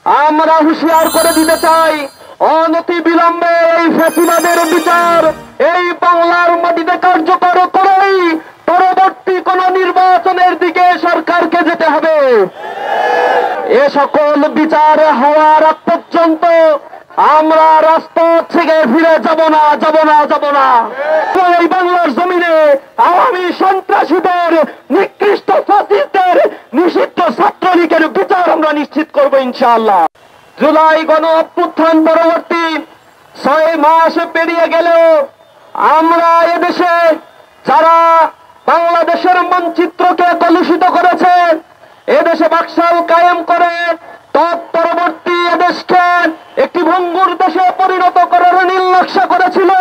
আমরা হুঁশিয়ার করে দিতে চাই, অনতি বিলম্বে এই ফ্যাসিবাদের বিচার এই বাংলার মাটিতে কার্যকর করেই পরবর্তী কোন নির্বাচনের দিকে সরকারকে যেতে হবে। এ সকল বিচার হওয়ার আগ পর্যন্ত আমরা রাজপথ থেকে ফিরে যাব না। এই বাংলার জমিনে আওয়ামী সন্ত্রাসীদের, নিকৃষ্ট ফাসিস্টদের, নিষিদ্ধ ছাত্রলীগের বিচার আমরা নিশ্চিত করব ইনশাআল্লাহ। জুলাই গণ অভ্যুত্থান পরবর্তী 6 মাস পেরিয়ে গেলেও আমরা এদেশে যারা বাংলাদেশের মানচিত্রকে কলুষিত করেছে, এদেশে বাকশাল কায়েম করে তৎপরবর্তী এদেশকে একটি ভঙ্গুর দেশে পরিণত করার নীল নকশা করেছিল,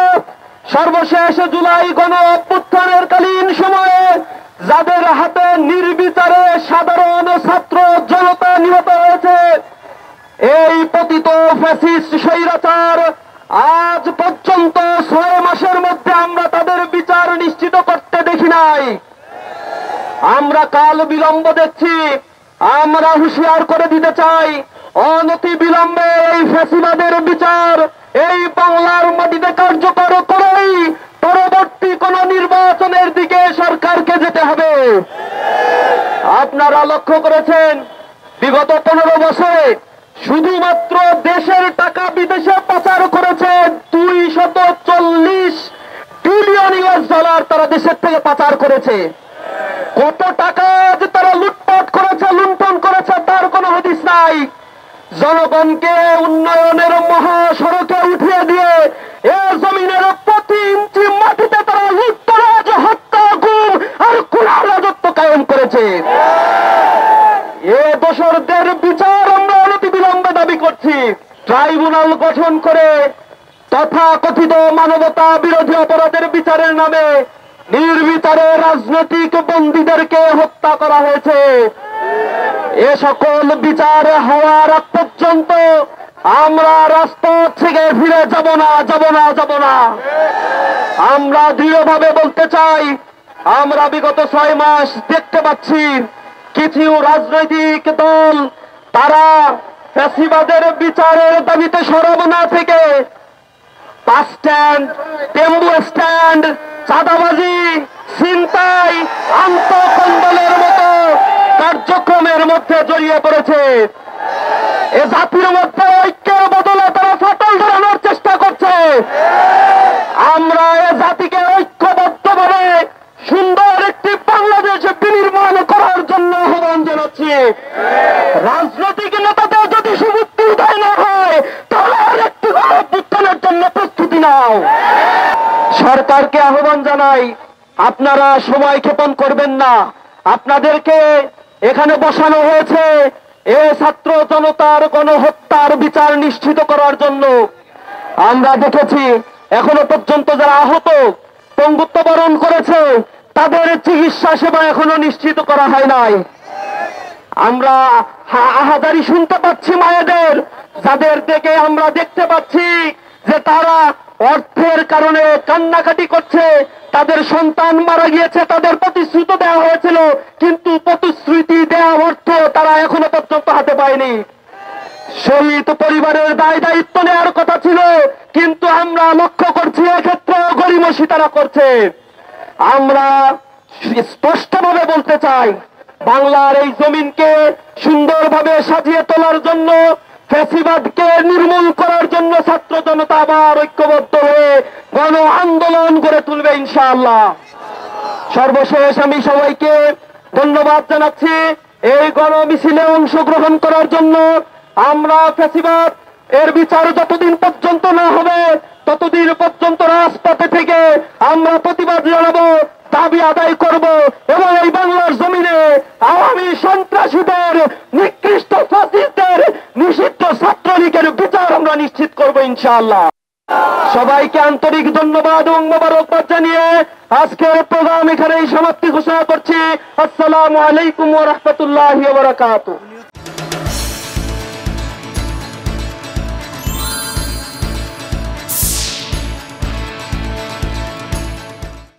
সর্বশেষ জুলাই গণ অভ্যুত্থানের কালীন সময়ে যাদের হাতে নির্বিচারে সাধারণ ছাত্র জনতা নিহত হয়েছে, এই পতিত ফ্যাসিস্ট স্বৈরাচার আজ পর্যন্ত 6 মাসের মধ্যে আমরা তাদের বিচার নিশ্চিত করতে দেখি নাই। আমরা কাল বিলম্ব দেখছি। আমরা হুঁশিয়ার করে দিতে চাই, অনতি বিলম্বে এই ফ্যাসিবাদের বিচার এই বাংলার মাটিতে কার্যকর করেই পরবর্তী কোন নির্বাচনের দিকে সরকারকে যেতে হবে। আপনারা লক্ষ্য করেছেন, বিগত 15 বছরে শুধুমাত্র দেশের টাকা বিদেশে পাচার করেছে 240 বিলিয়ন ইউএস ডলার তারা দেশের থেকে পাচার করেছে। কত টাকা যে তারা লুটপাট করেছে, লুণ্ঠন করেছে তার কোনো হদিস নাই। জনগণকে উন্নয়নের মহাসড়কে উঠিয়ে দিয়ে এ জমিনের প্রতি ইঞ্চি মাটিতে তারা লুটতরাজ, হত্যা, গুম আর খুনের রাজত্ব কায়েম করেছে। এ দোষরদের বিচার আমরা অনতিবিলম্বে দাবি করছি। ট্রাইব্যুনাল গঠন করে তথাকথিত মানবতা বিরোধী অপরাধের বিচারের নামে নির্বিচারে রাজনৈতিক বন্দীদেরকে হত্যা করা হয়েছে। এ সকল বিচার হওয়ার আগ পর্যন্ত আমরা রাজপথ থেকে ফিরে যাব না। আমরা দৃঢ়ভাবে বলতে চাই, আমরা বিগত 6 মাস দেখতে পাচ্ছি কিছু রাজনৈতিক দল তারা ফ্যাসিবাদের বিচারের দাবিতে সরব না থেকে বাস স্ট্যান্ড, টেম্পু স্ট্যান্ড, চাঁদাবাজি, ছিনতাই, আন্তঃকন্দলের মতো কার্যক্রমের মধ্যে জড়িয়ে পড়েছে। এ জাতির মধ্যে ঐক্যের বদলে তারা ফাটল ধরানোর চেষ্টা করছে। আমরা এ জাতিকে ঐক্যবদ্ধভাবে সুন্দর একটি বাংলাদেশ বিনির্মাণ করার জন্য আহ্বান জানাচ্ছি। রাজনৈতিক নেতাদের যদি সুবুদ্ধি উদয় না হয় তাহলে আর একটি গণঅভ্যুত্থানের জন্য প্রস্তুতি নাও। সরকারকে আহ্বান জানাই, আপনারা সময় ক্ষেপণ করবেন না। আপনাদেরকে এখানে বসানো হয়েছে এ ছাত্র জনতার গণহত্যার বিচার নিশ্চিত করার জন্য। আমরা দেখেছি এখনো পর্যন্ত যারা আহত, পঙ্গুত্ব বরণ করেছে, তাদের চিকিৎসা সেবা এখনো নিশ্চিত করা হয় নাই। আমরা আহাজারি শুনতে পাচ্ছি মায়েদের, যাদের দেখে আমরা দেখতে পাচ্ছি যে তারা অর্থের কারণে কান্নাকাটি করছে। তাদের সন্তান মারা গিয়েছে, তাদের প্রতিশ্রুতি দেওয়া হয়েছিল, কিন্তু প্রতিশ্রুতি দেওয়া অর্থ তারা এখনো পর্যন্ত হাতে পায়নি। শহীদ পরিবারের দায় দায়িত্ব নেওয়ার কথা ছিল, কিন্তু আমরা লক্ষ্য করছি এক্ষেত্রে গরিমসি তারা করছে। আমরা স্পষ্টভাবে বলতে চাই, বাংলার এই জমিনকে সুন্দরভাবে সাজিয়ে তোলার জন্য, ফ্যাসিবাদকে নির্মূল করার জন্য ছাত্র জনতা আবার ঐক্যবদ্ধ হয়ে গণ আন্দোলন গড়ে তুলবে ইনশাআল্লাহ। সর্বশেষ আমি সবাইকে ধন্যবাদ জানাচ্ছি এই গণ মিছিলে অংশগ্রহণ করার জন্য। আমরা ফ্যাসিবাদ এর বিচার যতদিন পর্যন্ত না হবে ততদিন পর্যন্ত রাজপথে থেকে আমরা প্রতিবাদ জানাবো, দাবি আদায় করব এবং এই বাংলার জমিনে আওয়ামী সন্ত্রাসীদের, নিকৃষ্ট ফাসিস্টদের, নিষিদ্ধ ছাত্রলীগের বিচার আমরা নিশ্চিত করব ইনশাআল্লাহ। সবাইকে আন্তরিক ধন্যবাদ এবং মোবারকবাদ জানিয়ে আজকের প্রোগ্রাম এখানেই সমাপ্তি ঘোষণা করছি। আসসালামু আলাইকুম ওয়া রাহমাতুল্লাহি ওয়া বারাকাতুহু।